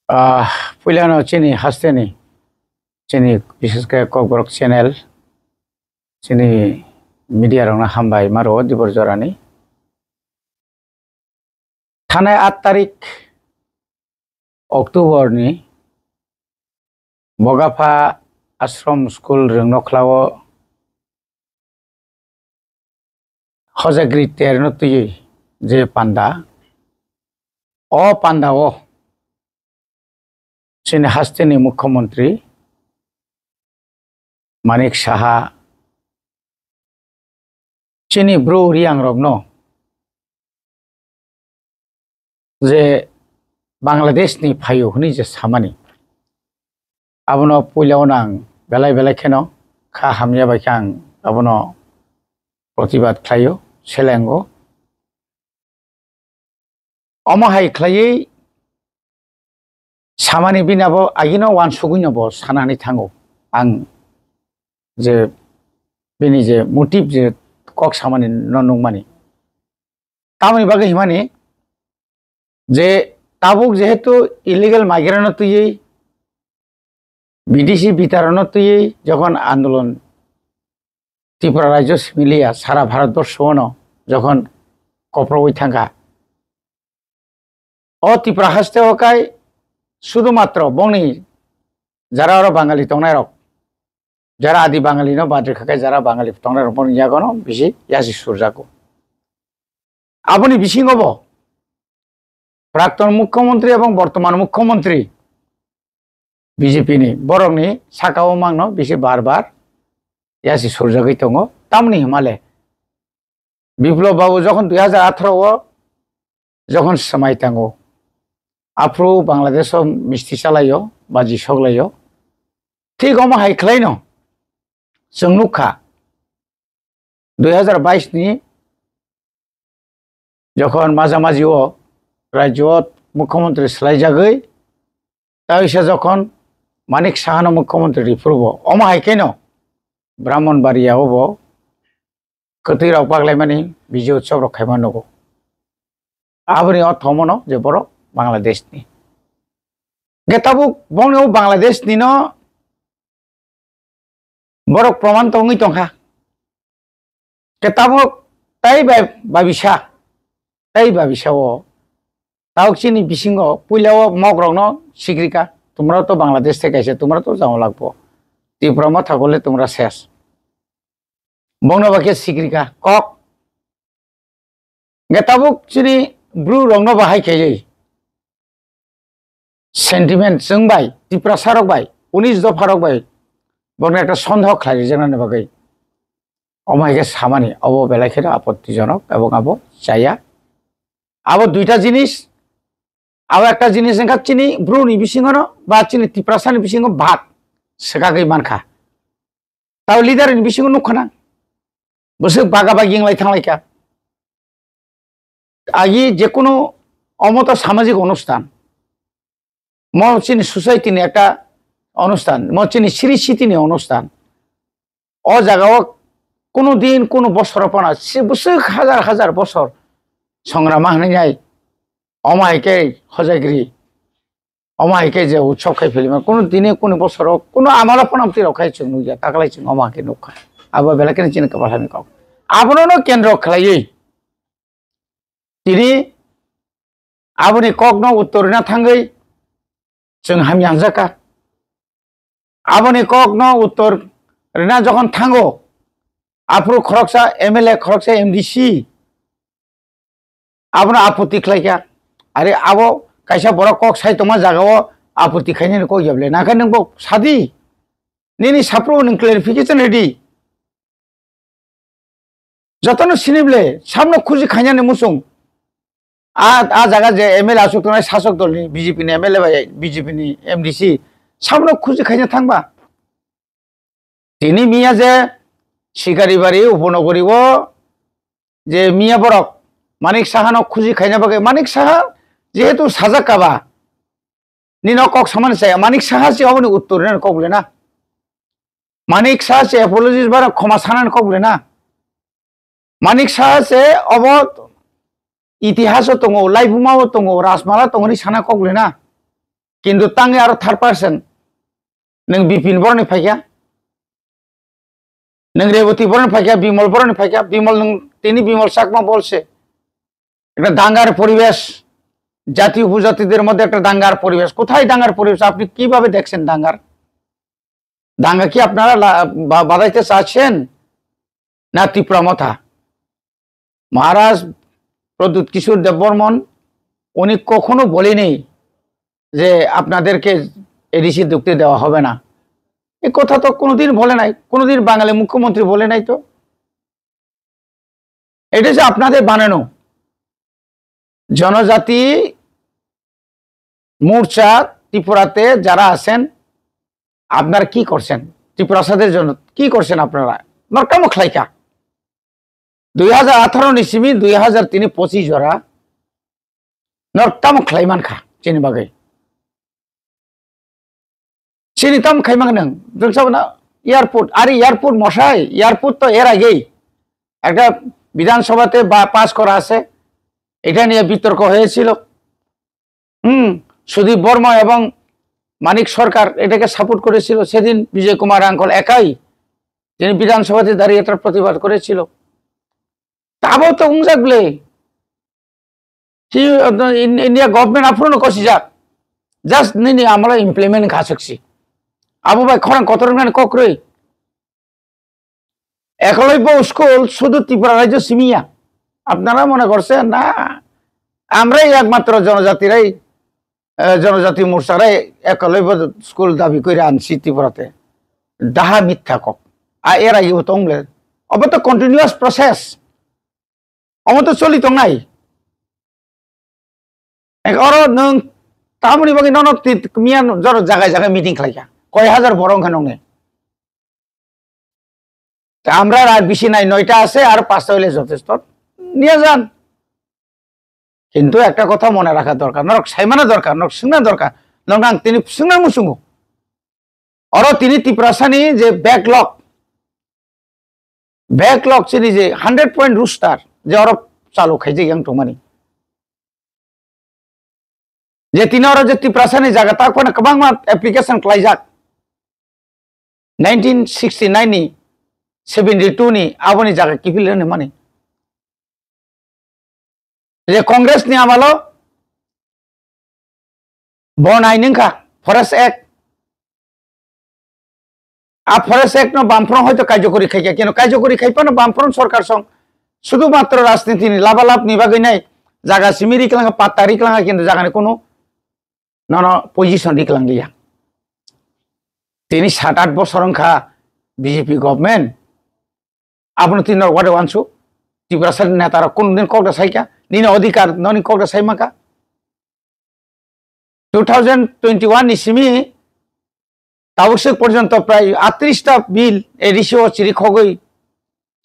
पुलियानो चीनी हस्ते नहीं चीनी विशेषकर कॉकब्रॉक चैनल चीनी मीडिया रंगना हामबाय मारो दिबर जरानी थाने 8 तारीख अक्टोबर नि बगाफा आश्रम स्कूल रंगनखलाव हजाग्री तेरनो तुई जे पांडा ओ पांडा ओ चीनी हस्तेनि मुख्यमंत्री मानिक साहा चीनी ब्रू रियांग रगनो जे बांग्लादेश नि फायो हनी जे सामानी आबनो पुलियाव नां बेलाय बेलाय खेनो खा हामया बायखां आबनो प्रतिबाद खायो सेलेंगो अमहाय खायै सामानि बिनाबो आगिनो वान सुगुइनबो सानानै थांगो आं जे बेनि जे मोटिभ जे कक सामानि नंमानि तामनि बागै हिमानि जे ताबुक जेहेतु इलिगेल माइग्रेंट तुयै विदेशी बितारन तुयै जखन आंदोलन त्रिपुरा राज्य मिलिया सारा भारतबर्षनो जखन कप्रवै थांगा ओ त्रिपुरा हास्ते हकाय शुधुमात्र बंगनी जारा बांगाली तंगनाय रक जारा आदि बांगाली न बाद्रे खाकाय जारा बांगाली तंगनाय रक बंगनी जागनो बिसि यासि सुरजाको आबनि बिसिंगबो प्राक्तन मुख्यमंत्री एवं वर्तमान मुख्यमंत्री बीजेपी नि बरंनि साकाव मांगनो बिसि बार बार यासि सुरजागै दङ तामनि हिमाले बिप्लब बाबू जखन 2018 जखन समय थांगो आफ्रो बांग्लादेश मिस्टी सालायो बाजी सगलायो ठीक अमा हाइख्लायनो जों नुखा 2022 नि जखन माजामाजिओ राज्य मुख्यमंत्री सलायजागै ताइसा जखन मानिक साहानो मुख्यमंत्री रिफुरबो अमा हाइखैनो ब्राह्मणबाड़ियावबो कतैराव पागलायमानि बिजय उत्सव रखायमानगो आबनि अर्थमनो जे बर बांग्लादेश नि गेताबु बंगनो बांग्लादेश नि न बर प्रमाण तंगै तंखा गेताबु ताइ बाबिसाओ ताउक्सिनि बिसिंगो पुइलाव मगरंनो सिग्रिका तुमरा तो बांग्लादेश से कैसे तुमरा तो जाओ लागबो त्रिपुरा मा थागले तुमरा शेष बंगनो बाके सिग्रिका कक गेताबु चिनि ब्रू रंगनो बाहाय खेयै सेंटिमेंट जोंबाय त्रिपुरा सारक बाय 19 दफा रक बाय बंगनो एक सन्देह खालाय जोंनाने बागै अमायके सामानि अबो बेलायखेरा आपत्तिजनक एवं आबो जाया आबो दुइटा जिनिस आबो एकटा जिनिस एंखा चिनि ब्रूनि बिसिङनो बा चिनि त्रिपुरा सानि बिसिङो भात सेगागै मानखा ताव लिडारनि बिसिङो नुखाना बसो बागा बागिंलाय थांलायका आगि जेकुनो अमत सामाजिक अनुष्ठान मचिनी सोसाइटी ने एक अनुष्ठान मचिनी श्री सिटी ने अनुष्ठान ओ जागाओ कोनो दिन कोनो बसरपना बसो हाजार हाजार बसर संग्रामा हनैनाय अमायके हजागिरि अमायके जे उत्सव खाय फिलिमा कोनो दिने कोनो बसर कोनो आमाला पनामति रखाय जों नुया तागलाय जों अमाके नुखा आबो बेलाकेन चिन कबालानि काव आबनो केन्द्र खालायै तिनी आबनि ककनो उत्तरना थांगै जों हामयांजाका आबनि ककनो उत्तर रेना जखन थांगो आफ्रो खरकसा एमएलए खरकसा एमडीसी आबनो आपत्ति खालायका अरे आबो कायसा बर कक साइतमा जागाव आपत्ति खायने को यबले नाखा नंबो सादी नेनि साप्रो नों क्लेरिफिकेशन रेडी जतनो सिनिबले सामनो खुजि खायने मुसुं आ जागा जे एमएलए आसुक तनाय शासक दलनि बीजेपी नि एमएलए बाय बीजेपी नि एमडीसी सामनो खुजि खायने थांबा तिनि मिया जे शिकारिबारि उपनगरीओ जे मिया बरक मानिक साहानो खुजि खायने बागै मानिक साहा जेहेतु साजाकाबा निनो कक समान से मानिक साहा से अबनि उत्तरन कगलेना मानिक साहा से एपोलॉजीज बारा क्षमा सानन कगलेना मानिक साहा से अब इतिहास दङ लाइफुमाव दङ राजमाला दङ नि साना कगलेना কিন্তু তাঙ্গে আরো থার্ড পার্সন नों बिपिन बर'नि फायखा नों रेवती बर'नि फायखा बिमल बर'नि फायखा बिमल नों তিনি বিমল চাকমা বলছে একটা দাঙ্গার পরিবেশ জাতীয় উপজাতিদের মধ্যে একটা দাঙ্গার পরিবেশ কোথায় দাঙ্গার পরিবেশ আপনি কিভাবে দেখছেন দাঙ্গা কি আপনারা বাড়াইতে চাচ্ছেন না তীব্রমথা মহারাজ প্রদ্যুৎ কিশোর দেববর্মন উনি কখনো বলেনি যে আপনাদেরকে এডিসি ঢুকতে দেওয়া হবে না এই কথা তো কোনোদিন বলে নাই কোনোদিন বাঙালি মুখ্যমন্ত্রী বলে নাই তো এটা যে আপনাদের বানানো জনজাতি মোর্চা ত্রিপুরাতে যারা আছেন আপনারা কি করছেন ত্রিপুরাসাদের জন্য কি করছেন আপনারা নরকামুখ লাইকা 2018 নিসিমি 2025 জরা নরকামুখ লাইমান খা চিনি বাগै চিনিতাম খাইমাং নং जों সাবনা এয়ারপোর্ট আরে এয়ারপোর্ট মশাই এয়ারপোর্ট তো এর আগেই একটা বিধানসভাতে পাস করা আছে এটা নিয়ে বিতর্ক হয়েছিল সুদীপ বর্মা এবং মানিক সরকার এটাকে সাপোর্ট করেছিল সেদিন বিজয় কুমার আঙ্কল একাই যিনি বিধানসভাতে দাঁড়িয়ে এটার প্রতিবাদ করেছিল তাও তো উংজাগলে ইন্ডিয়া গভর্নমেন্ট আফ্রনো কষি যাক জাস্ট নিনি আমরা ইমপ্লিমেন্ট খাসছি আবু ভাই খরাং কত রকম ককরই একলব্য স্কুল শুধু ত্রিপুরা রাজ্য সিমিয়া আপনারা মনে করছেন না আমরাই একমাত্র জনজাতি মোর্চারাই একলব্য স্কুল দাবি করে আনছি ত্রিপুরাতে দাহা মিথ্যা কক আর এর আগে তো অব তো কন্টিনিউয়াস প্রসেস অব তো চলিত নাই নং তামনি বাকি নন মিয়া জায়গায় জায়গায় মিটিং খাইকা কয় হাজার বড় ওখানে আমরা আর বেশি নাই 9টা আছে আর 5টা হইলে যথেষ্ট নিয়ে যান কিন্তু একটা কথা মনে রাখা দরকার নরক সাইমানা দরকার নরক সিংনা দরকার নরকাং তিনি সিংনা মুসুঙ্গু অর তিনি ত্রিপুরাসানি যে ব্যাকলগ চিনি যে 100 পয়েন্ট রুস্টার যে অর চালু খাইছে ইয়াং টমানি যে তিনি অর যে ত্রিপুরাসানি জায়গা তা কোন কবাং মা application ক্লাইজাক 1969 ni 72 ni aboni jaga kifil ne mane je congress ni amalo bon ainin ka forest act a forest act no bamfront hoyto কার্যকরী খাইয়া কেন কার্যকরী খাইপা না বামফ্রন্ট সরকার সং শুধুমাত্র রাজনীতি নি লাভালাভ নিবাগৈ নাই জায়গা সিমিরি কলাঙ্গা পাতারি কলাঙ্গা কিন্তু জায়গানে কোনো না পজিশন দিকলাঙ্গিয়া তিনি 7-8 বছর খা বিজেপি গভর্নমেন্ট আপনি তিন ওয়ার্ডে ওয়ানসু ত্রিপুরাসার নেতারা কোনদিন ককটা সাইকা নিনে অধিকার ননি ককটা সাইমাকা 2021 নিসিমি তাবসে পর্যন্ত প্রায় 38টা বিল এডিসিও চিরি খগই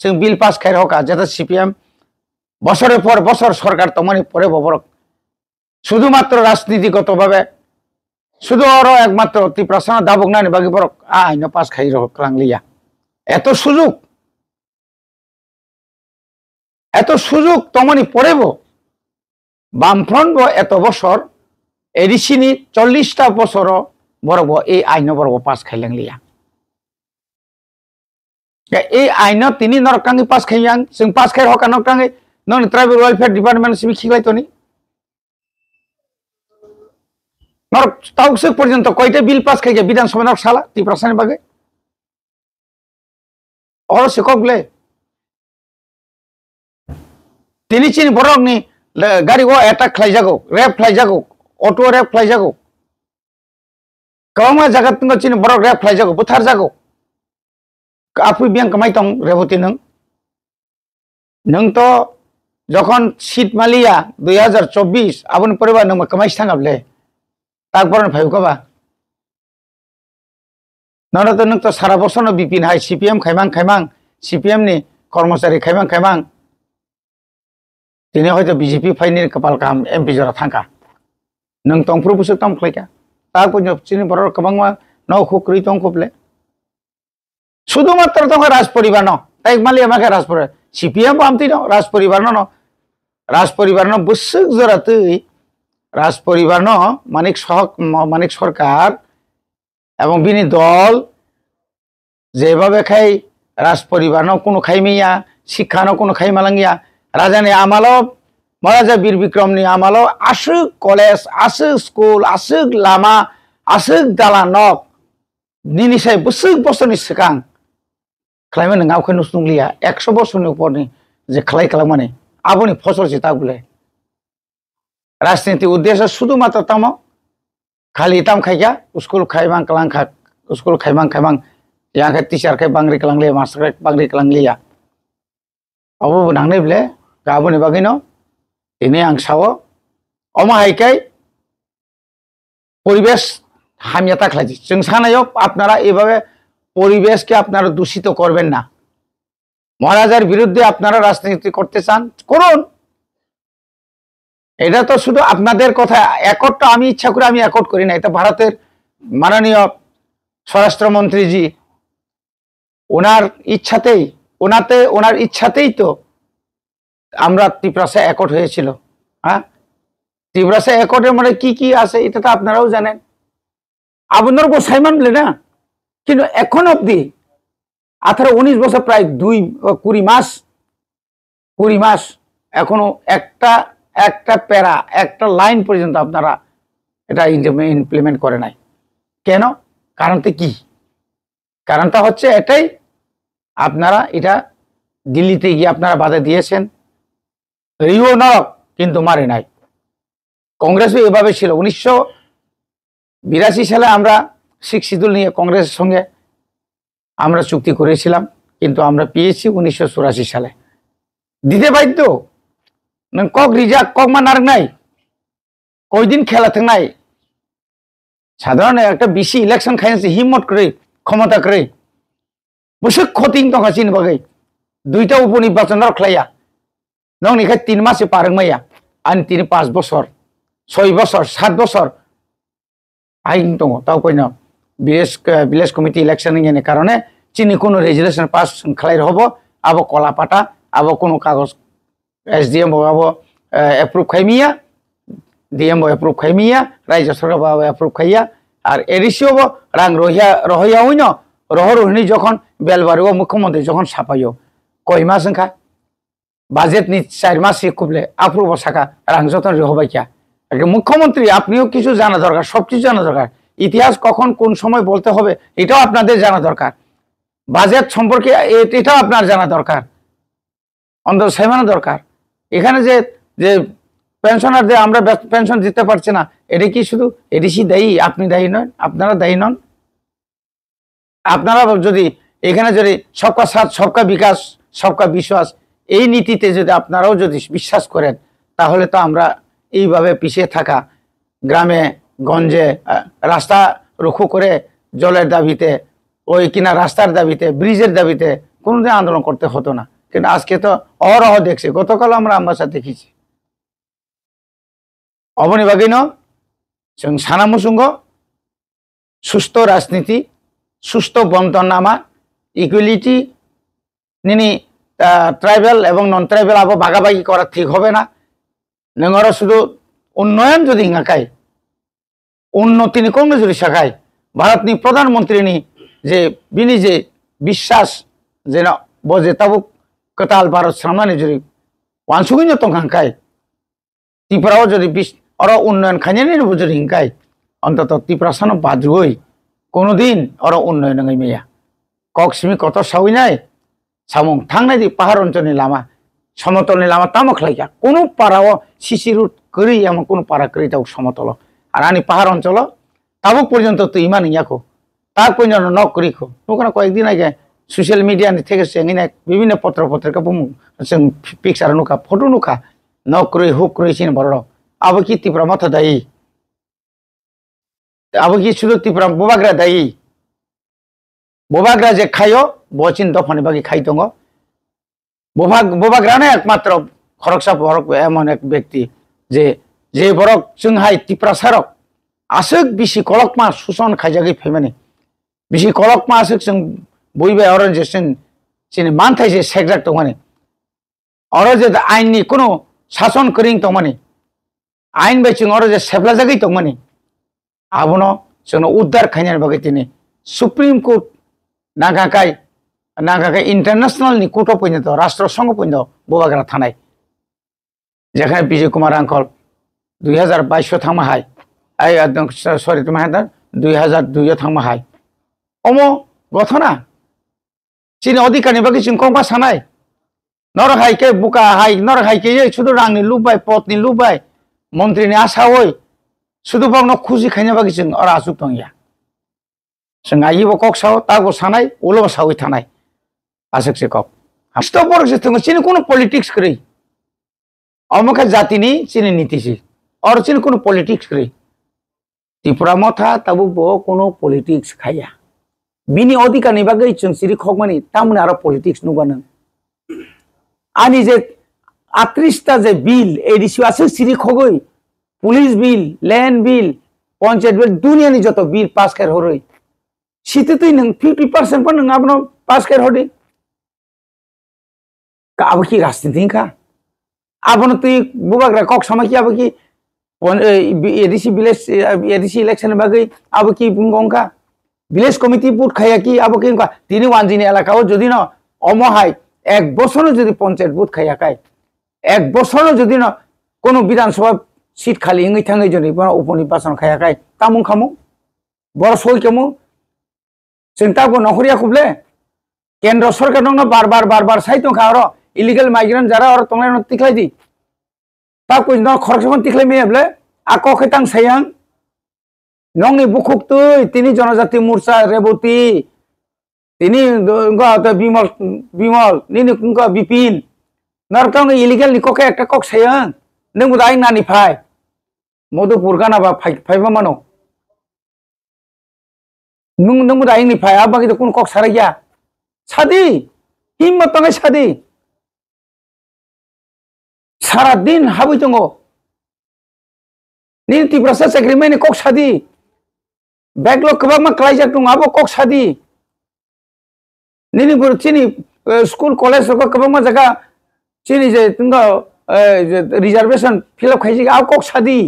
जों বিল পাস খাই হকা যেটা সিপিএম বছরের পর বছর সরকার তমানি পরে ববরক শুধুমাত্র রাজনীতিগতভাবে শুধু আরো একমাত্র ত্রিপুরাসানা দাবক নানি বাকি বরক আইন পাস খাই রকলাংলিয়া এত সুযোগ তমানি পড়েব বামফ্রন্ট এত বছর এডিসিনি 40টা বছর বরব এই আইন বরব পাস খাইলাংলিয়া এই আইন তিনি নরকাঙ্গি পাস খাইয়াং जों পাস খাই হকা নরকাঙ্গি নন ট্রাইবেল ওয়েলফেয়ার ডিপার্টমেন্ট সিমি খিলাইতনি নরক তাউসে পর্যন্ত কয়টা বিল পাস খাইয়া বিধানসভা নরক সালা ত্রিপুরাসানি বাগে और सिकले তিনি চিনি বরং নি গাড়ি ও অ্যাটাক খাইজাগো রেপ খাইজাগো অটো রেপ খাইজাগো কমা জায়গা তুমি চিনি বরং রেপ খাইজাগো বুথার জাগো আপনি বিয়াং কামাই তং রেবতী নং তো যখন সিট মালিয়া 2024 আপনি পরিবার নং কামাইছ থাঙ্গাবলে তারপর ভাইকবা নরতো নং তো সারা বছর বিপিন হাই সিপিএম খাইমাং সিপিএম নি কর্মচারী খাইমাং তিনি হয়তো বিজেপি ফাইনি কপাল কাম এমপি জরা থাকা নং তংফ্রু বুসুক তং খাইকা তারপর চিনি বড় কবাং নৌ খুকরি তং খুবলে শুধুমাত্র তোমার রাজ পরিবার তাই মালি আমাকে রাজ পরিবার সিপিএম আমতি রাজ পরিবার রাজ পরিবার বুসুক জরা তুই রাজ পরিবার ন মানিক সরকার এবং বিনি দল যেভাবে খাই রাজ পরিবার ন কোনো খাইমিয়া শিক্ষা ন কোনো খাইমালাঙ্গিয়া রাজানি আমালো মহারাজা বীর বিক্রমনি আমালো আসুক কলেজ আসুক স্কুল আসুক লামা আসুক দালা নক নিনিসাই বসুক বছरनि सिगां খাইমে नों आवखै नुसनुंलिया 100 বছরनि উপরनि যে খালাই খালাमाने आबोनि फसल से तागुले राजनीति उद्देश्य शुधुमात्र तम खाली तम खाइया स्कुल खाइमां कलांखा स्कुल खाइमां यहाँ के टीचर के बांग्री कलांगलिया मास्टर के बांग्री कलांगलिया अब नांगने बले गाबोनि बागिनो इने आं सावो अमा हाइकाय परिवेश हामिया ताखलायजि जों सानायो आपनारा एभाबे परिवेशके आपनारा दूषित करबेन ना মহারাজার বিরুদ্ধে আপনারা রাজনীতি করতে চান করুন এটা তো শুধু আপনাদের কথা একটটা আমি ইচ্ছা করে আমি একট করি না এটা ভারতের মাননীয় স্বরাষ্ট্রমন্ত্রী জি ওনার ইচ্ছাতেই তো আমরা ত্রিপুরাসে একট হয়েছিল হ্যাঁ ত্রিপুরাসে একটের মানে কি আছে এটা তো আপনারাও জানেন আপনার গোসাই মানলে না কিন্তু এখন অবধি 18-19 বছর প্রায় 20 মাস এখনো একটা প্যারা একটা লাইন পর্যন্ত আপনারা এটা ইমপ্লিমেন্ট করে নাই কেন কারণটা কি কারণটা হচ্ছে এটাই আপনারা এটা দিল্লিতে গিয়ে আপনারা বাধা দিয়েছেন রিও নরক কিন্তু মারে নাই কংগ্রেসও এভাবে ছিল 1982 সালে আমরা শিখ শিডিউল নিয়ে কংগ্রেসের সঙ্গে আমরা চুক্তি করেছিলাম কিন্তু আমরা পেয়েছি 1984 সালে দিতে বাধ্য নং কক রিজার্ভ কক মানার নাই কয়দিন খেলা থাক নাই সাধারণ একটা বেশি ইলেকশন খাইছে হিম্মত করে ক্ষমতা করে বসে ক্ষতিং দঙ্গা চিন বাগै দুইটা উপনির্বাচন রাখলাইয়া নং নিখাय 3 মাসে পারमाया आंनि 5 বছর 6 বছর 7 বছর আইন দङ তাও কইনা ভিলেজ কমিটি ইলেকশন এর কারণে চিনি কোনো রেজুলেশন পাস খালাই হব আবো কলাপাটা আবো কোনো কাগজ एसडीएम बाबो एप्रुव खाइमिया डीएम एप्रुव खाइमिया राज्य सरकार बाबो एप्रुव खाइया और एडिसिओ रांग रहिया हইनो रहरहिनी যখন बेलबारिओ मुख्यमंत्री যখন ছাপাইও কয় মাস সংখ্যা বাজেট নি 4 মাস কুবলে अप्रुव সাকা রাং যতন রহবাইয়া মুখ্যমন্ত্রী আপনিও কিছু জানা দরকার সবকিছু জানা দরকার ইতিহাস কখন কোন সময় বলতে হবে এটাও আপনাদের জানা দরকার বাজেট সম্পর্কে এটাও আপনার জানা দরকার অন্তত সেমানা দরকার এখানে যে পেনশনারদের আমরা পেনশন দিতে পারছি না এটা কি শুধু এডিসি দায়ী আপনি দায়ী নন আপনারা দায়ী নন আপনারা যদি এখানে যদি সবকা সাথ সবকা বিকাশ সবকা বিশ্বাস এই নীতিতে যদি আপনারাও যদি বিশ্বাস করেন তাহলে তো আমরা এইভাবে পিছিয়ে থাকা গ্রামে গঞ্জে রাস্তা রুখু করে জলের দাবিতে ওই কিনা রাস্তার দাবিতে ব্রিজের দাবিতে কোনোদিন আন্দোলন করতে হতো না কিন্তু আজকে তো অহরহ দেখছি গতকাল আমরা আমবাসা দেখেছি অবনি বাগিনো जों सानामुसुंग सुस्थ राजनीति सुस्थ बंटननामा इकुअलिटी निनी ट्राइबल एवं नन ट्राइबल आबो भागाभागि करा ठीक होबे ना नोंगरो शुधु उन्नयन जदि हिंगाखाय उन्नतिनि कोनो जदि शाखाय भारतनि प्रधानमंत्रीनि जे बिनि जे विश्वास जेन बजेताबो कताल भारत सामनानि जदि वानसुगिनो तंखांखाय त्रिपुराओ जदि और उन्नयन खाने बुझे हिंकाय अंतत त्रिपुरा सानो बाजुई कोनो दिन और उन्नयन नङै मैया कक्सिमी कत सावैनाय सामुं थांनाय दि पाहाड़ अंचलनि लामा समतलनि लामा तामखलाया कोनो पाराव सिसि रुट करि एमन कोनो पारा करि ताव समतल आर आनि पाहाड़ अंचल ताबुक पर्यन्त तो इमान इयाखौ तार पर्यन्त न करिखौ नोकना कयेकदिन आगे सोशल मीडिया नि थेके सेंगिना विभिन्न पत्र पत्रिका बुमु जों पिक्चार नुखा फटो नुखा न करि हुक करि सिन बरड़ अब की त्रिपुरा मत दायी अब की शुद्ध त्रिपुरा बोबाग्रा दायी बोबाग्रा जे खायो बचिन दफानि बागि खाई दङ बोबाग्रानो एकमात्र खरकसा बरक एमन एक व्यक्ति जे बरक जोंहाय त्रिपुरा सारक आसुक बिसि कलकमा सुसन खाइजागै फैमानि बिसि कलकमा आसुक जों बयबो अर्गानाइजेशन सिनि मानथाय जे सेक्रेट दङनि और जे आइननि कोनो शासन करिं दङनि आइन बाय जों जे सेबला जागै दंमानि आबनो जोंनो उद्धार खायनाय बागै दिनै सुप्रीम कोर्ट नागाकाय इंटरनेशनल नि कोर्ट पइनो तो राष्ट्र संघ पइनो बबाग्रा थानाय जेखाय विजय कुमार आंखल 2022 थांमाहाय सरि तुम्हाय 2002 थांमाहाय अमो गथना चिनि अधिकारनि बागै जों कंपा सानाय नरहाय के बुका हाय नरहाय के सुदु रांनि लुबाय पदनि लुबाय मंत्रीनि आसावै सुदु बावनो खुजि खायनाय बागै जों अरा आसुक दंया जों आइबो कक साव तागो सानाय उलो सावै थानाय आसुकसे कक हस्तो पर से तुम चिनि कोनो पॉलिटिक्स करै अमका जातिनि चिनि नीतिसि और चिनि कोनो पॉलिटिक्स करै त्रिपुरा मथा ताबु बो कोनो पॉलिटिक्स खाया बिनि अधिकारनि बागै जों सिरि खगमानि तामने आरो पॉलिटिक्स नुबानो आनि जे 38 ता जे बिल एडिसि आसो सिरि खगै police bill land bill panchayat bill दुनियानि जत बिल पास कर हरै सिते तुई नों 50% पर नों आबनो पास कर हरै का अब की राजनीति का आबनो तुई बुबाग्रा कक समय की अब की एडिसि विलेज एडिसि इलेक्शन बागै अब की बुंगंका विलेज कमिटी बुट खाया की अब की तिनि वानजिनि एलाकाओ जदि न अमहाय एक बছর যদি পঞ্চায়েত বুথ খাইয়া কাই এক বছর যদি ন কোন বিধানসভা সিট খালি ইংই থাঙ্গै যদি উপনির্বাচন খাইয়া কাই তামুं খামु বড় সই কেমु চিন্তাবো নখরিয়া খুবলে কেন্দ্র সরকার নং বারবার সাইতো খাওয়ার ইলিগাল মাইগ্রেন্ট যারা আর তোমরা টিকলাই দি তা কই ন খরচমন টিকলাই মেবলে আক খেতাং সাইয়াং নংনি বুকুক তুই তিনি জনজাতি মোর্চা রেবতী তিনি বিমল বিমল নিনি কুंका বিপিন नरकांग इलीगल निकोके एक कक सायं नों दाय नानि फाय मधुपुर गानाबा फायबा मानो नों दाय नि फाय आबागि तो कोन कक साराया सादी हिम्मत तंगाय सादी सारा दिन हाबै दंगो नि त्रिपुरा सेक्रेटारि कक सादी बैकलॉग गोबां मा क्लाइजाक दं आबो कक सादी निनि चिनि स्कूल कॉलेज को गोबां मा जागा चिनि जे तुंगा रिजर्वेशन फिलअप खाइसि आ कक सादी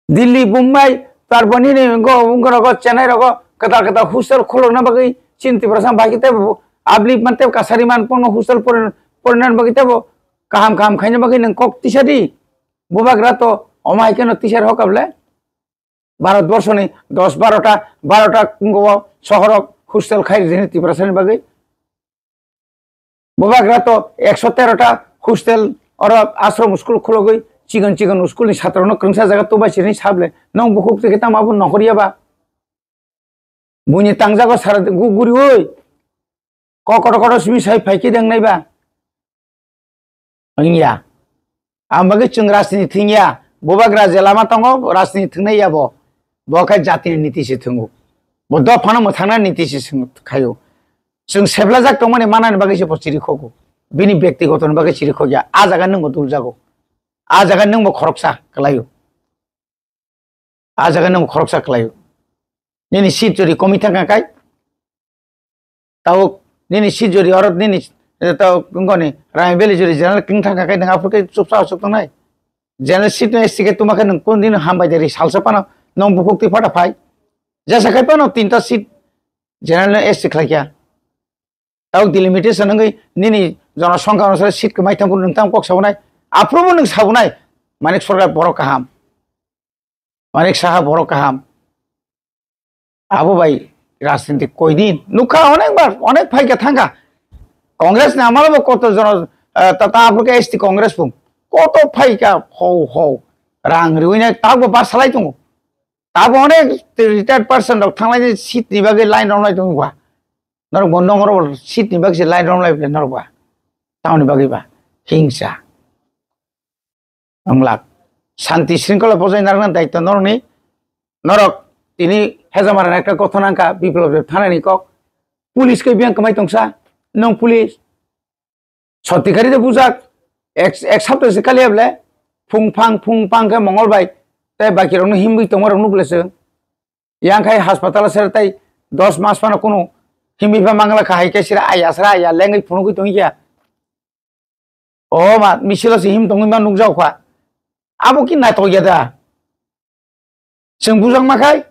दिल्ली मुंबई तारबनी ने गो चेन्नई रगो कता हॉस्टल खोलना बगै चिंति प्रसम बाकिते आबली मनते कासारी मान पन हॉस्टल परनान बगिते काम खाइने बगै नों कक तिसादी बुबाग्रा तो अमाय केन तिसार हकबले भारतवर्ष नि 10-12टा कुंगो शहर हॉस्टल खाइ जेने त्रिपुरानि बगै बुबाग्रा तो 113टा हॉस्टल और आश्रम स्कूल खोलगै चिगन स्कूल नि छात्र न कंसा जगह तो बासिनि साबले नों बुकुक से केता माबु नखरियाबा बुनि तांजागो सारा गुगुरि ओय ककड़ सिमि साइ फाइकि देंनायबा अंगिया आमबागे जों राजनीति थिंगिया बुबाग्रा जेलामा तंगो राजनीति थिंनायाबो बखाय जातिनि नीतिसि थिंगो बद फाना मथाना नीतिसि खायो जों सेबला जाक तंमाने मानानि बागै से सिरि खगो बिनि व्यक्तिगतनि बागै सिरि खगिया आ जागा नोंबो दुल जागो आ जागा नोंबो खरकसा कलायो आ जागा नोंबो खरकसा कलायो निनि सीट जरि कमी थाका काय ताव निनि सीट जरि और निनि ताव गंगनि रायबेलि जरि जनरल किं थाका काय नों आफुके चुपसा चुपनाय जनरल सीट ने सिके तुमाके नों कोन दिन हामबाय देरि सालसपाना नों बुकुक्ति फाटा फाय जैसा खाय पानो 3टा सीट जनरल एस सिखलाकिया ताव डिलिमिटेशन नंगै निनि जनसंख्या अनुसार सीट के माइथामखौ नोंथां कक सावनाय आफ्रोमबो नों सावनाय मानिक सरकार बर' काहाम मानिक साहा बर' काहाम आबो भाई राजनीति कोई दिन नुखा अनेक बार अनेक फाइका थांगा कांग्रेस ने आमालाबो कत जन तता आफुके एसटी कांग्रेस बुं कत फाइका हौ रां रिउइनाय ताबो बार सालाय दङ ताबो अनेक रिटायर्ड पर्सन थांलाय सीट नि बागै लाइन रावनाय दङबा नर बन्दंगर सीट नि बागै लाइन रावनाय नरबा तावनि बागैबा हिंसा अंगलाक शांति श्रृंखला बजाय नारना दायित्व नरनि नरक तिनि हेजामारान एकटा गथनांका बिप्लब थानानि कक पुलिस के बियां कमाय तंसा नों पुलिस सतिखारि दे बुजाक एक सप्ताह से कालियाबले फुं के मंगलबाय ताय बाकिरावनो हिमबै तंमारावनो बुलेसो यांखाय हासपाताल सेरताय 10 मास पाना कोनो हिमबिफा मांगला खाहाय केसिरा आयासरा आया लेंगै फुनुगै तंगिया ओ मा मिसिलसि हिम तंगै मा नुगजावखा abo ki na to yada sung bujang makai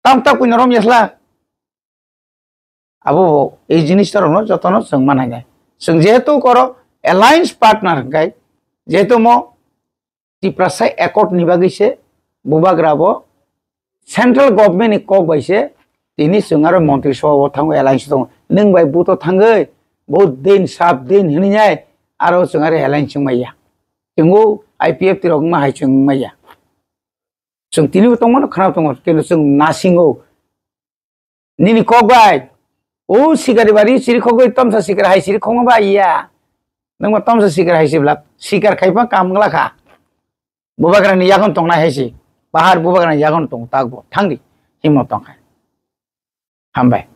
tam ta kuin rom yasla abo ei jinis tar no jotono sung manai nai sung jehetu koro alliance partner kai jehetu mo tiprasai accord nibagise bubagrabo central government ni kok baise tini sungaro mantri sabha thango alliance dong nung bai buto thangai बहुत दिन साफ दिन हिनी जाए आरो Sangare हेलाइन सुंगमैया जोंगो IPF तिरक मा हाय सुंगमैया जों तिनि तंगमन खना तंग केनो जों नासिंगो निनि कबाय ओ सिगारि बारि सिरि खगै तमसा सिगार हाय सिरि खंगबा इया नंग तमसा सिगार हाय सिब्ला सिगार खायफा कामगलाखा बुबाग्रानि यागन तंगना हायसि बाहार बुबाग्रानि यागन तंग तागबो थांदि हिमो तंखाय हामबाय।